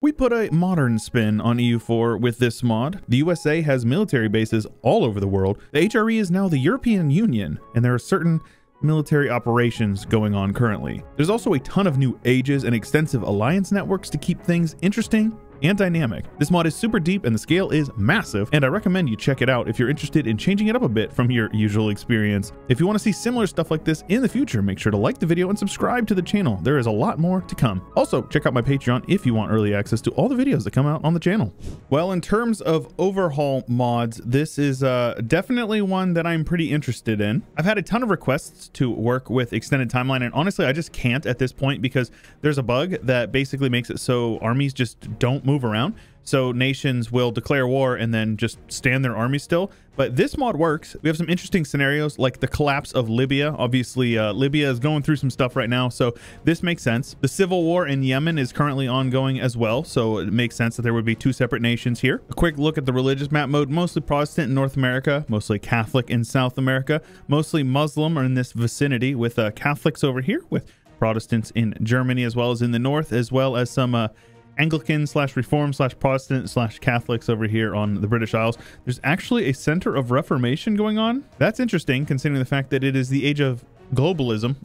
We put a modern spin on EU4 with this mod. The USA has military bases all over the world. The HRE is now the European Union, and there are certain military operations going on currently. There's also a ton of new ages and extensive alliance networks to keep things interesting and dynamic. This mod is super deep and the scale is massive, and I recommend you check it out if you're interested in changing it up a bit from your usual experience. If you want to see similar stuff like this in the future, make sure to like the video and subscribe to the channel. There is a lot more to come. Also, check out my Patreon if you want early access to all the videos that come out on the channel. Well, in terms of overhaul mods, this is definitely one that I'm pretty interested in. I've had a ton of requests to work with extended timeline, and honestly, I just can't at this point because there's a bug that basically makes it so armies just don't move around. So nations will declare war and then just stand their army still. But this mod works. We have some interesting scenarios like the collapse of Libya. Obviously, Libya is going through some stuff right now, so this makes sense. The civil war in Yemen is currently ongoing as well, so it makes sense that there would be two separate nations here. A quick look at the religious map mode. Mostly Protestant in North America, mostly Catholic in South America, mostly Muslim or in this vicinity, with Catholics over here, with Protestants in Germany as well as in the north, as well as some Anglican / Reform / Protestant / Catholics over here on the British Isles. There's actually a center of Reformation going on. That's interesting considering the fact that it is the age of globalism.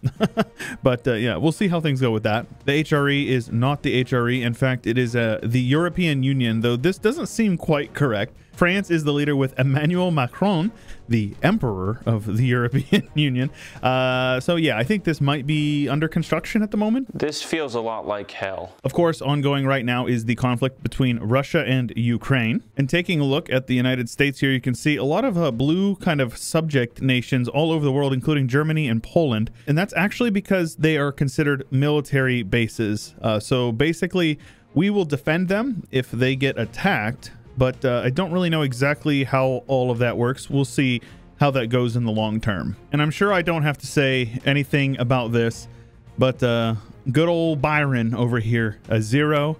But yeah, we'll see how things go with that. The HRE is not the HRE. In fact, it is the European Union, though this doesn't seem quite correct. France is the leader with Emmanuel Macron, the emperor of the European Union. So yeah, I think this might be under construction at the moment. This feels a lot like hell. Of course, ongoing right now is the conflict between Russia and Ukraine. And taking a look at the United States here, you can see a lot of blue kind of subject nations all over the world, including Germany and Poland. And that's actually because they are considered military bases. So basically, we will defend them if they get attacked. But I don't really know exactly how all of that works. We'll see how that goes in the long term. And I'm sure I don't have to say anything about this, but good old Byron over here, 0,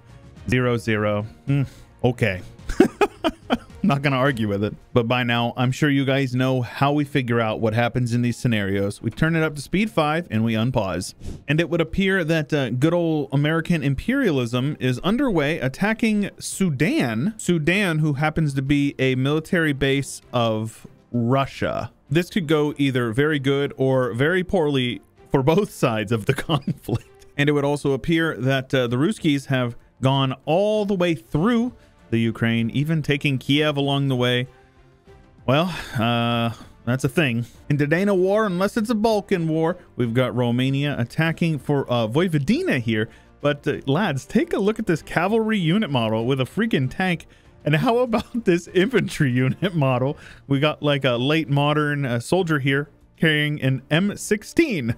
0, 0. Okay. Not gonna argue with it. But by now, I'm sure you guys know how we figure out what happens in these scenarios. We turn it up to speed 5 and we unpause. And it would appear that good old American imperialism is underway, attacking Sudan. Sudan, who happens to be a military base of Russia. This could go either very good or very poorly for both sides of the conflict. And it would also appear that the Ruskies have gone all the way through the Ukraine, even taking Kiev along the way. Well, that's a thing. In today, no war unless it's a Balkan War. We've got Romania attacking for Vojvodina here. But lads, take a look at this cavalry unit model with a freaking tank. And how about this infantry unit model? We got like a late modern soldier here carrying an M16.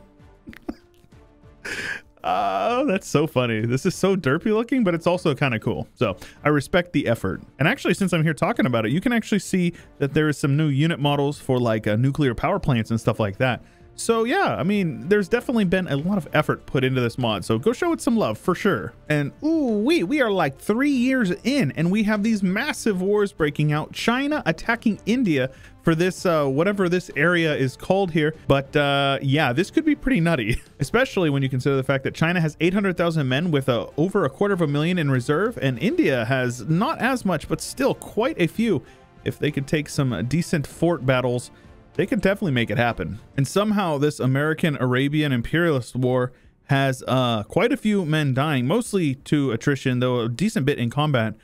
Oh, that's so funny. This is so derpy looking, but it's also kind of cool. So I respect the effort. And actually, since I'm here talking about it, you can actually see that there is some new unit models for like nuclear power plants and stuff like that. So yeah, I mean, there's definitely been a lot of effort put into this mod, so go show it some love for sure. And ooh, we are like 3 years in, and we have these massive wars breaking out. China attacking India for this, whatever this area is called here. But yeah, this could be pretty nutty, especially when you consider the fact that China has 800,000 men with over 250,000 in reserve, and India has not as much, but still quite a few. If they could take some decent fort battles, they could definitely make it happen. And somehow this American-Arabian imperialist war has quite a few men dying, mostly to attrition, though a decent bit in combat.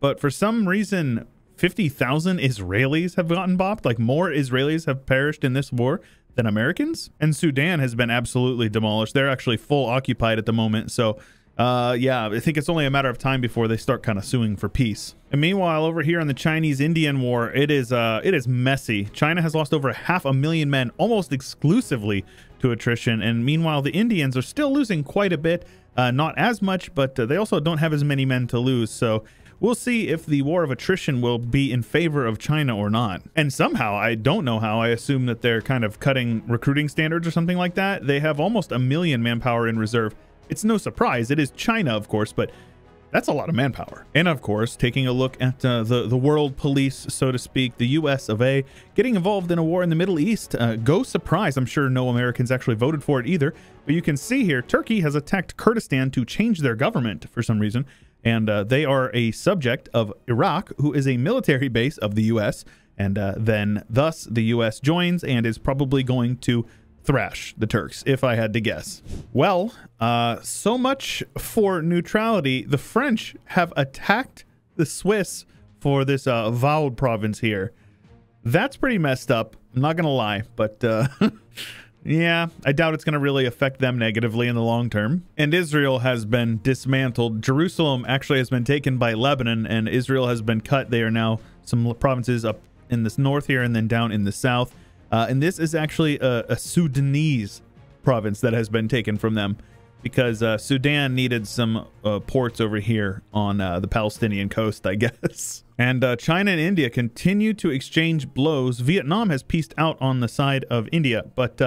But for some reason, 50,000 Israelis have gotten bopped. Like more Israelis have perished in this war than Americans. And Sudan has been absolutely demolished. They're actually full occupied at the moment. So yeah, I think it's only a matter of time before they start kind of suing for peace. And meanwhile, over here on the Chinese-Indian War, it is messy. China has lost over 500,000 men, almost exclusively to attrition. And meanwhile, the Indians are still losing quite a bit. Not as much, but they also don't have as many men to lose. So we'll see if the war of attrition will be in favor of China or not. And somehow, I don't know how, I assume that they're kind of cutting recruiting standards or something like that. They have almost 1 million manpower in reserve. It's no surprise. It is China, of course, but that's a lot of manpower. And of course, taking a look at the world police, so to speak, the US of A, getting involved in a war in the Middle East. Go surprise. I'm sure no Americans actually voted for it either. But you can see here, Turkey has attacked Kurdistan to change their government for some reason. and they are a subject of Iraq, who is a military base of the U.S., and then thus the U.S. joins and is probably going to thrash the Turks, if I had to guess. Well, so much for neutrality. The French have attacked the Swiss for this Vaud province here. That's pretty messed up, I'm not gonna lie, but yeah, I doubt it's gonna really affect them negatively in the long term. And Israel has been dismantled. Jerusalem actually has been taken by Lebanon, and Israel has been cut. They are now some provinces up in this north here and then down in the south. And this is actually a Sudanese province that has been taken from them, because Sudan needed some ports over here on the Palestinian coast, I guess. And China and India continue to exchange blows. Vietnam has peaced out on the side of India, but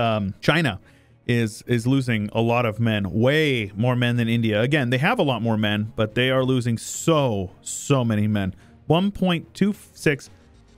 China is losing a lot of men, way more men than India. Again, they have a lot more men, but they are losing so many men. 1.26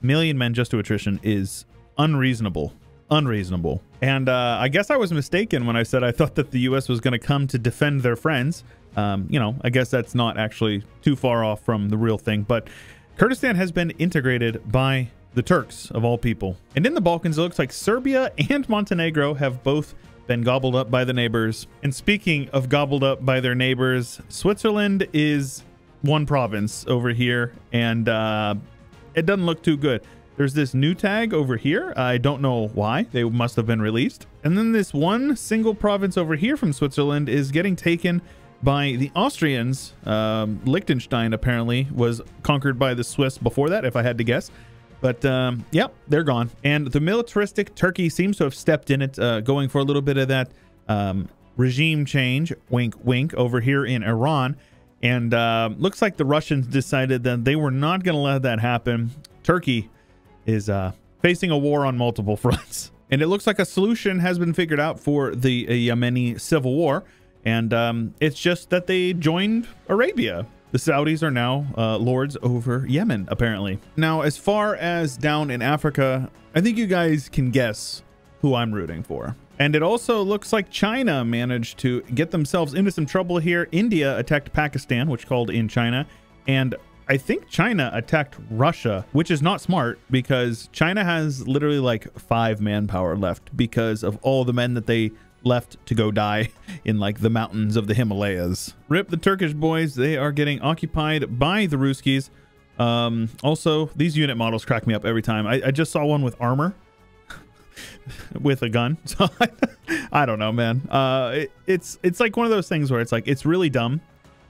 million men just to attrition is unreasonable. And I guess I was mistaken when I said I thought that the U.S. was going to come to defend their friends. You know, I guess that's not actually too far off from the real thing, but Kurdistan has been integrated by the Turks, of all people. And in the Balkans, it looks like Serbia and Montenegro have both been gobbled up by the neighbors. And speaking of gobbled up by their neighbors, Switzerland is one province over here, and it doesn't look too good. There's this new tag over here. I don't know why. They must have been released. And then this one single province over here from Switzerland is getting taken by the Austrians. Liechtenstein apparently was conquered by the Swiss before that, if I had to guess. But yep, they're gone. And the militaristic Turkey seems to have stepped in it, going for a little bit of that regime change, wink, wink, over here in Iran. And looks like the Russians decided that they were not going to let that happen. Turkey is facing a war on multiple fronts. And it looks like a solution has been figured out for the Yemeni civil war. And it's just that they joined Arabia. The Saudis are now lords over Yemen, apparently. Now, as far as down in Africa, I think you guys can guess who I'm rooting for. And it also looks like China managed to get themselves into some trouble here. India attacked Pakistan, which called in China. And I think China attacked Russia, which is not smart because China has literally like 5 manpower left because of all the men that they left to go die in like the mountains of the Himalayas. Rip the Turkish boys. They are getting occupied by the Ruskies. Also, these unit models crack me up every time. I just saw one with armor with a gun. So I don't know, man. It's like one of those things where it's like, it's really dumb,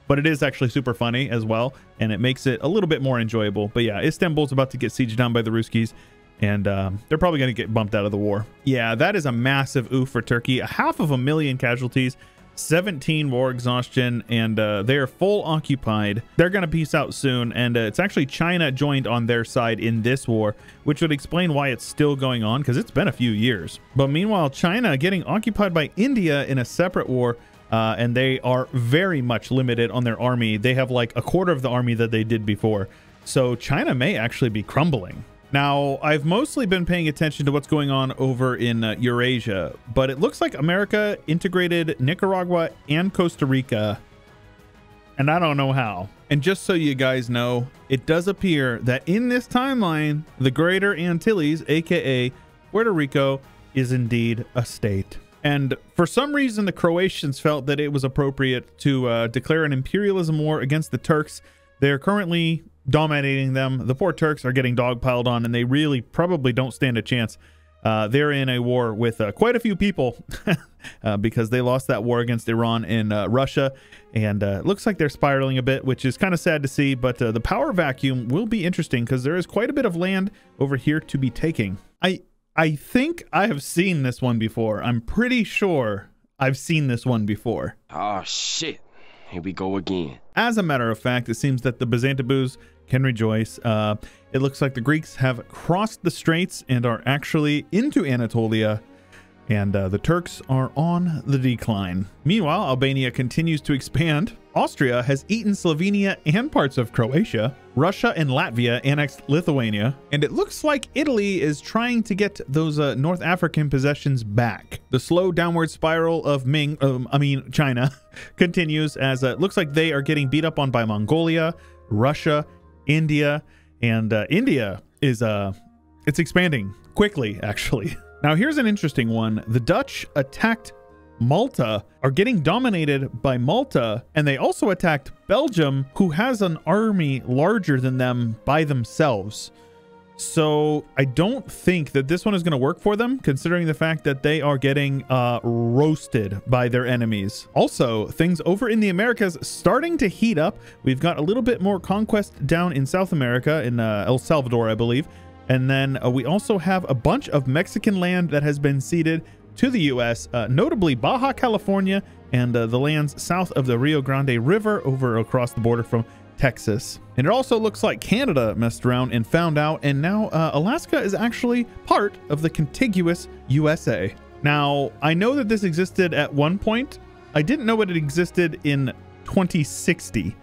but it is actually super funny as well, and it makes it a little bit more enjoyable. But yeah, Istanbul's about to get sieged down by the Ruskies, and they're probably going to get bumped out of the war. Yeah, that is a massive oof for Turkey. 500,000 casualties, 17 war exhaustion, and they are full occupied. They're going to peace out soon, and it's actually China joined on their side in this war, which would explain why it's still going on, because it's been a few years. But meanwhile, China getting occupied by India in a separate war, and they are very much limited on their army. They have like 1/4 of the army that they did before. So China may actually be crumbling. Now, I've mostly been paying attention to what's going on over in Eurasia, but it looks like America integrated Nicaragua and Costa Rica, and I don't know how. And just so you guys know, it does appear that in this timeline, the Greater Antilles, aka Puerto Rico, is indeed a state. And for some reason, the Croatians felt that it was appropriate to declare an imperialism war against the Turks. They're currently dominating them. The poor Turks are getting dogpiled on, and they really probably don't stand a chance. They're in a war with quite a few people because they lost that war against Iran and Russia, and it looks like they're spiraling a bit, which is kind of sad to see. But the power vacuum will be interesting because there is quite a bit of land over here to be taking. I think I have seen this one before. I'm pretty sure I've seen this one before. Oh shit, here we go again. As a matter of fact, it seems that the Byzantiboos can rejoice. It looks like the Greeks have crossed the straits and are actually into Anatolia. And the Turks are on the decline. Meanwhile, Albania continues to expand. Austria has eaten Slovenia and parts of Croatia. Russia and Latvia annexed Lithuania. And it looks like Italy is trying to get those North African possessions back. The slow downward spiral of China continues, as it looks like they are getting beat up on by Mongolia, Russia, India, and India is it's expanding quickly, actually. Now, here's an interesting one. The Dutch attacked Malta, are getting dominated by Malta, and they also attacked Belgium, who has an army larger than them by themselves. So I don't think that this one is going to work for them, considering the fact that they are getting roasted by their enemies. Also, things over in the Americas starting to heat up. We've got a little bit more conquest down in South America, in El Salvador, I believe. And then we also have a bunch of Mexican land that has been ceded to the U.S., notably Baja California and the lands south of the Rio Grande River over across the border from Texas. And it also looks like Canada messed around and found out, and now Alaska is actually part of the contiguous USA. Now, I know that this existed at one point. I didn't know it existed in 2060.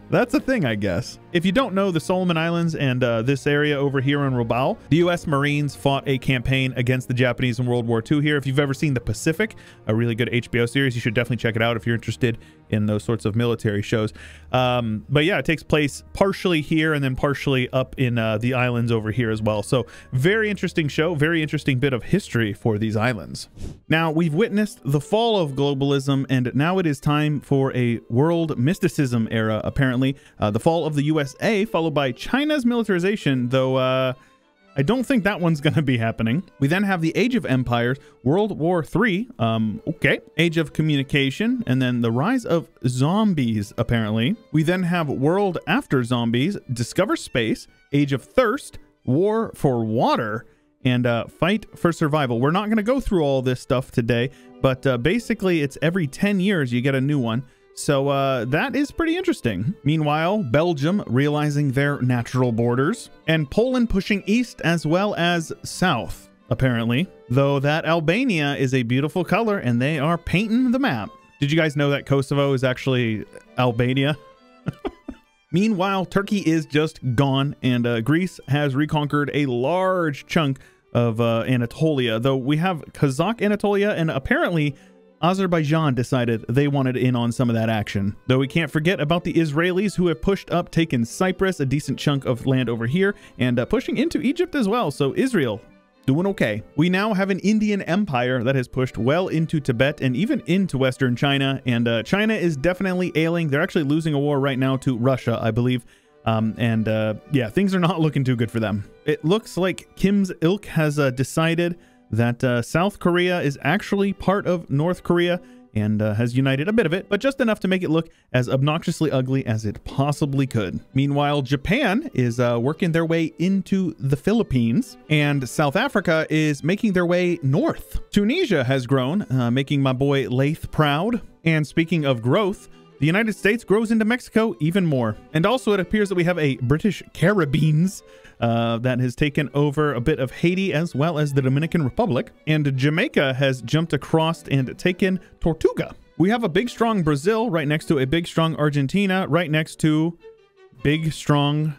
That's a thing, I guess. If you don't know the Solomon Islands and this area over here in Rabaul, the U.S. Marines fought a campaign against the Japanese in World War II here. If you've ever seen The Pacific, a really good HBO series, you should definitely check it out if you're interested in those sorts of military shows. But yeah, it takes place partially here and then partially up in the islands over here as well. So very interesting show, very interesting bit of history for these islands. Now, we've witnessed the fall of globalism, and now it is time for a world mysticism era, apparently. The fall of the USA, followed by China's militarization, though I don't think that one's going to be happening. We then have the Age of Empires, World War III, okay, Age of Communication, and then the rise of zombies, apparently. We then have World After Zombies, Discover Space, Age of Thirst, War for Water, and Fight for Survival. We're not going to go through all this stuff today, but basically it's every 10 years you get a new one. So that is pretty interesting. Meanwhile, Belgium realizing their natural borders, and Poland pushing east as well as south, apparently. Though that Albania is a beautiful color, and they are painting the map. Did you guys know that Kosovo is actually Albania? Meanwhile, Turkey is just gone, and Greece has reconquered a large chunk of Anatolia, though we have Kazakh Anatolia, and apparently Azerbaijan decided they wanted in on some of that action. Though we can't forget about the Israelis, who have pushed up, taken Cyprus, a decent chunk of land over here, and pushing into Egypt as well. So Israel doing okay. We now have an Indian empire that has pushed well into Tibet and even into Western China, and China is definitely ailing. They're actually losing a war right now to Russia, I believe. Yeah, things are not looking too good for them. It looks like Kim's ilk has decided that South Korea is actually part of North Korea and has united a bit of it, but just enough to make it look as obnoxiously ugly as it possibly could. Meanwhile, Japan is working their way into the Philippines, and South Africa is making their way north. Tunisia has grown, making my boy Laith proud. And speaking of growth, the United States grows into Mexico even more. And also it appears that we have a British Caribbeans that has taken over a bit of Haiti as well as the Dominican Republic. And Jamaica has jumped across and taken Tortuga. We have a big, strong Brazil right next to a big, strong Argentina right next to big, strong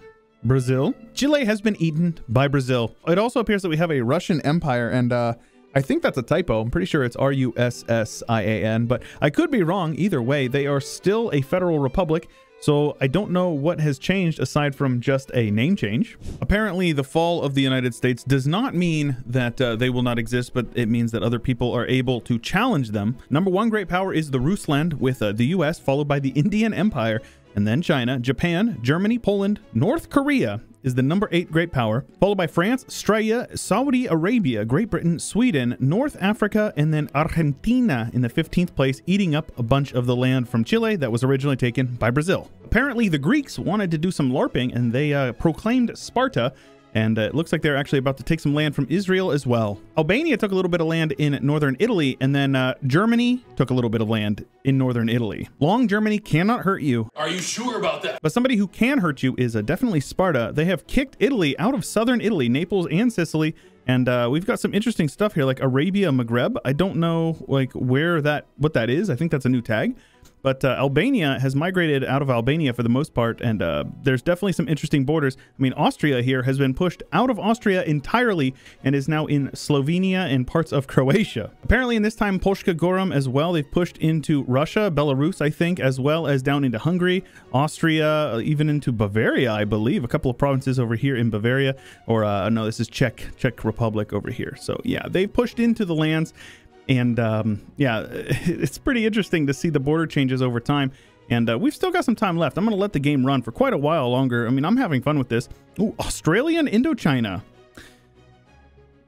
Brazil. Chile has been eaten by Brazil. It also appears that we have a Russian Empire, and I think that's a typo. I'm pretty sure it's Russian, but I could be wrong. Either way, they are still a federal republic, so I don't know what has changed aside from just a name change. Apparently, the fall of the United States does not mean that they will not exist, but it means that other people are able to challenge them. Number one great power is the Rusland, with the US, followed by the Indian Empire, and then China, Japan, Germany, Poland, North Korea is the number 8 great power, followed by France, Australia, Saudi Arabia, Great Britain, Sweden, North Africa, and then Argentina in the 15th place, eating up a bunch of the land from Chile that was originally taken by Brazil. Apparently, the Greeks wanted to do some LARPing, and they proclaimed Sparta, and it looks like they're actually about to take some land from Israel as well. Albania took a little bit of land in northern Italy, and then Germany took a little bit of land in northern Italy. Long Germany cannot hurt you. Are you sure about that? But somebody who can hurt you is definitely Sparta. They have kicked Italy out of southern Italy, Naples and Sicily, And we've got some interesting stuff here, like Arabia Maghreb. I don't know like what that is. I think that's a new tag. But Albania has migrated out of Albania for the most part, and there's definitely some interesting borders. I mean, Austria here has been pushed out of Austria entirely and is now in Slovenia and parts of Croatia. Apparently in this time, Polska Gorum as well. They've pushed into Russia, Belarus, I think, as well as down into Hungary, Austria, even into Bavaria, I believe. A couple of provinces over here in Bavaria, or no, this is Czech Republic over here. So yeah, they've pushed into the lands. And yeah, it's pretty interesting to see the border changes over time. And we've still got some time left. I'm going to let the game run for quite a while longer. I mean, I'm having fun with this. Ooh, Australia and Indochina.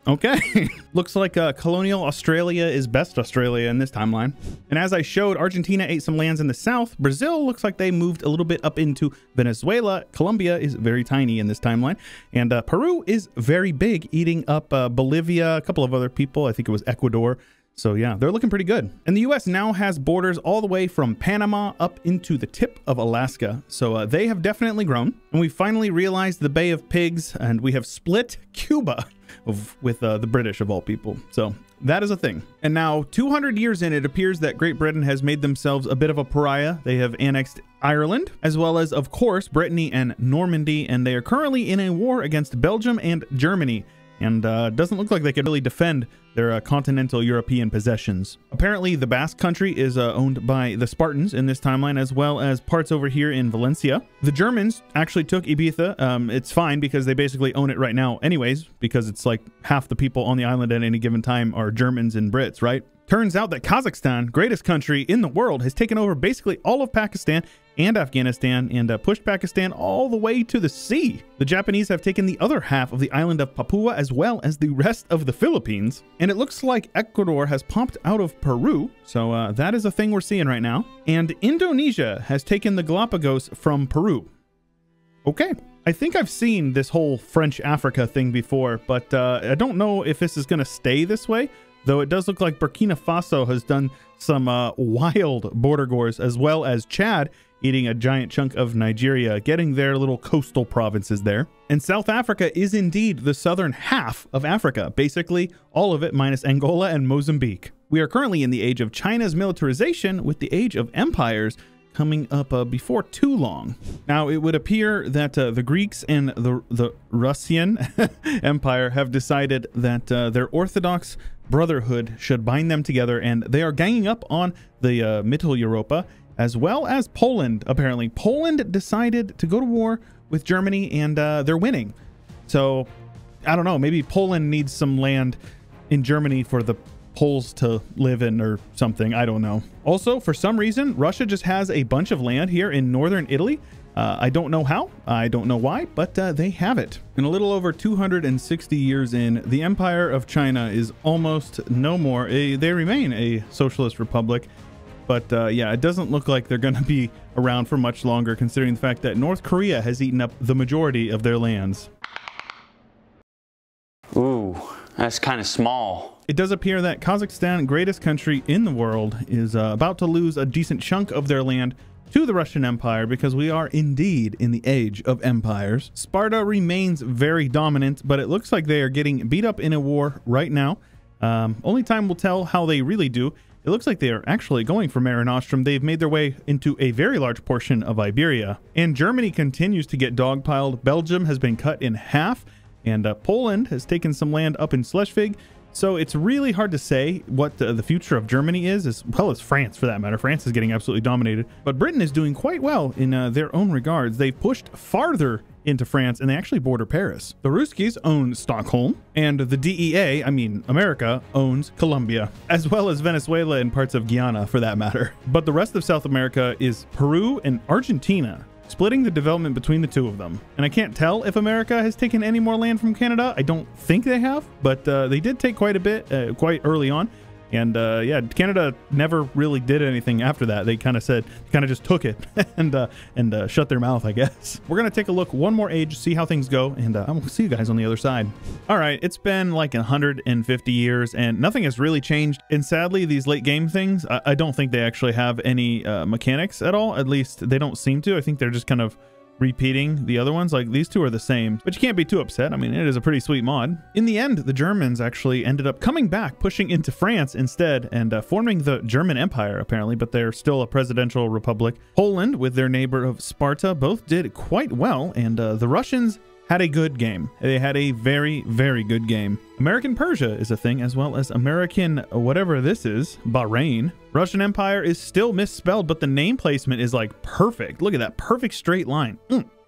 Okay. Looks like colonial Australia is best Australia in this timeline. And as I showed, Argentina ate some lands in the south. Brazil looks like they moved a little bit up into Venezuela. Colombia is very tiny in this timeline. And Peru is very big, eating up Bolivia, a couple of other people. I think it was Ecuador. So yeah, they're looking pretty good. And the US now has borders all the way from Panama up into the tip of Alaska. So they have definitely grown. And we finally realized the Bay of Pigs, and we have split Cuba with the British of all people. So that is a thing. And now 200 years in, it appears that Great Britain has made themselves a bit of a pariah. They have annexed Ireland, as well as, of course, Brittany and Normandy. And they are currently in a war against Belgium and Germany. And doesn't look like they could really defend their continental European possessions. Apparently, the Basque country is owned by the Spartans in this timeline, as well as parts over here in Valencia. The Germans actually took Ibiza. It's fine because they basically own it right now anyways, because it's like half the people on the island at any given time are Germans and Brits, right? Turns out that Kazakhstan, greatest country in the world, has taken over basically all of Pakistan and Afghanistan and pushed Pakistan all the way to the sea. The Japanese have taken the other half of the island of Papua as well as the rest of the Philippines. And it looks like Ecuador has popped out of Peru. So that is a thing we're seeing right now. And Indonesia has taken the Galapagos from Peru. Okay. I think I've seen this whole French Africa thing before, but I don't know if this is going to stay this way. Though it does look like Burkina Faso has done some wild border wars, as well as Chad eating a giant chunk of Nigeria, getting their little coastal provinces there. And South Africa is indeed the southern half of Africa, basically all of it minus Angola and Mozambique. We are currently in the age of China's militarization, with the age of empires coming up before too long. Now, it would appear that the Greeks and the Russian Empire have decided that their Orthodox Brotherhood should bind them together, and they are ganging up on the Mittel Europa, as well as Poland. Apparently, Poland decided to go to war with Germany, and they're winning. So, I don't know, maybe Poland needs some land in Germany for the Poles to live in or something. I don't know. Also, for some reason, Russia just has a bunch of land here in northern Italy. I don't know how, I don't know why, but they have it. And a little over 260 years in, the Empire of China is almost no more. They remain a socialist republic, but yeah, it doesn't look like they're going to be around for much longer, considering the fact that North Korea has eaten up the majority of their lands. Ooh, that's kind of small. It does appear that Kazakhstan, greatest country in the world, is about to lose a decent chunk of their land to the Russian Empire, because we are indeed in the age of empires. Sparta remains very dominant, but it looks like they are getting beat up in a war right now. Only time will tell how they really do. It looks like they are actually going for Mare Nostrum. They've made their way into a very large portion of Iberia. And Germany continues to get dogpiled. Belgium has been cut in half, and Poland has taken some land up in Schleswig. So it's really hard to say what the future of Germany is, as well as France for that matter. France is getting absolutely dominated. But Britain is doing quite well in their own regards. They've pushed farther into France, and they actually border Paris. The Ruskies own Stockholm, and the DEA, I mean America, owns Colombia, as well as Venezuela and parts of Guyana for that matter. But the rest of South America is Peru and Argentina, splitting the development between the two of them. And I can't tell if America has taken any more land from Canada. I don't think they have, but they did take quite a bit quite early on. And yeah, Canada never really did anything after that. They kind of just took it and shut their mouth, I guess. We're going to take a look one more age, see how things go, and I will see you guys on the other side. All right, it's been like 150 years and nothing has really changed. And sadly, these late game things, I don't think they actually have any mechanics at all. At least they don't seem to. I think they're just kind of repeating the other ones. Like, these two are the same, but you can't be too upset. I mean, it is a pretty sweet mod. In the end, the Germans actually ended up coming back, pushing into France instead, and forming the German Empire, apparently, but they're still a presidential republic. Poland, with their neighbor of Sparta, both did quite well, and the Russians had a good game. They had a very, very good game. American Persia is a thing, as well as American whatever this is, Bahrain. Russian Empire is still misspelled, but the name placement is like perfect. Look at that perfect straight line.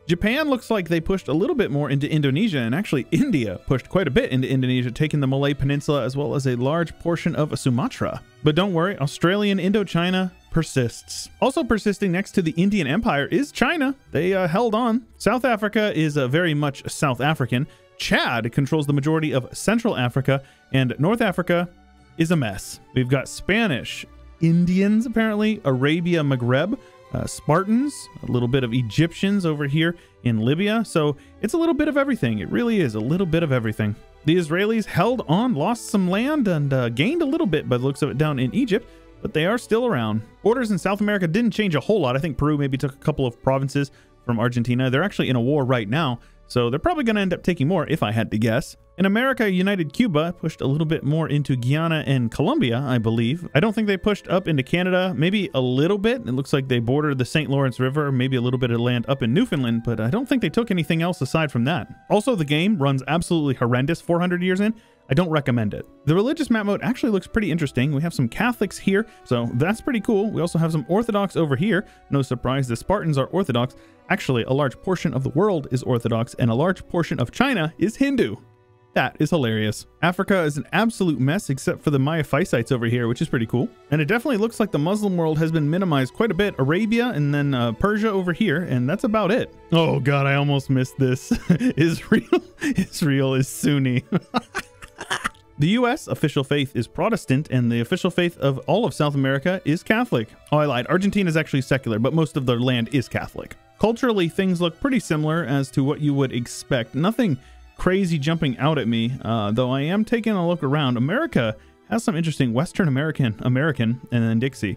Japan looks like they pushed a little bit more into Indonesia, and actually India pushed quite a bit into Indonesia, taking the Malay Peninsula as well as a large portion of Sumatra. But don't worry, Australian Indochina persists. Also persisting next to the Indian Empire is China. They held on. South Africa is very much South African. Chad controls the majority of Central Africa, and North Africa is a mess. We've got Spanish, Indians apparently, Arabia, Maghreb, Spartans, a little bit of Egyptians over here in Libya. So it's a little bit of everything. It really is a little bit of everything. The Israelis held on, lost some land, and gained a little bit by the looks of it down in Egypt, but they are still around. Borders in South America didn't change a whole lot. I think Peru maybe took a couple of provinces from Argentina. They're actually in a war right now, so they're probably going to end up taking more if I had to guess. In America, United Cuba pushed a little bit more into Guyana and Colombia, I believe. I don't think they pushed up into Canada, maybe a little bit. It looks like they bordered the St. Lawrence River, maybe a little bit of land up in Newfoundland, but I don't think they took anything else aside from that. Also, the game runs absolutely horrendous 400 years in. I don't recommend it. The religious map mode actually looks pretty interesting. We have some Catholics here, so that's pretty cool. We also have some Orthodox over here. No surprise, the Spartans are Orthodox. Actually, a large portion of the world is Orthodox, and a large portion of China is Hindu. That is hilarious. Africa is an absolute mess except for the Miaphysites over here, which is pretty cool. And it definitely looks like the Muslim world has been minimized quite a bit. Arabia and then Persia over here, and that's about it. Oh God, I almost missed this. Israel is Sunni. The U.S. official faith is Protestant, and the official faith of all of South America is Catholic. Oh, I lied. Argentina is actually secular, but most of their land is Catholic. Culturally, things look pretty similar as to what you would expect. Nothing crazy jumping out at me, though I am taking a look around. America has some interesting Western American, and then Dixie.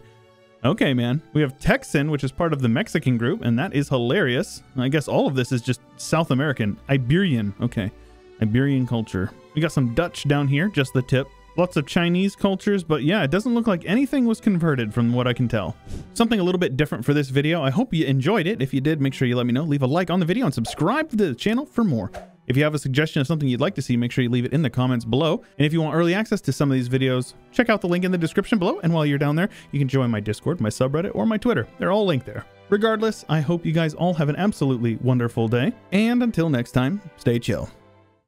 Okay, man. We have Texan, which is part of the Mexican group, and that is hilarious. I guess all of this is just South American. Iberian. Okay. Iberian culture. We got some Dutch down here, just the tip. Lots of Chinese cultures, but yeah, it doesn't look like anything was converted from what I can tell. Something a little bit different for this video. I hope you enjoyed it. If you did, make sure you let me know. Leave a like on the video and subscribe to the channel for more. If you have a suggestion of something you'd like to see, make sure you leave it in the comments below. And if you want early access to some of these videos, check out the link in the description below. And while you're down there, you can join my Discord, my subreddit, or my Twitter. They're all linked there. Regardless, I hope you guys all have an absolutely wonderful day. And until next time, stay chill.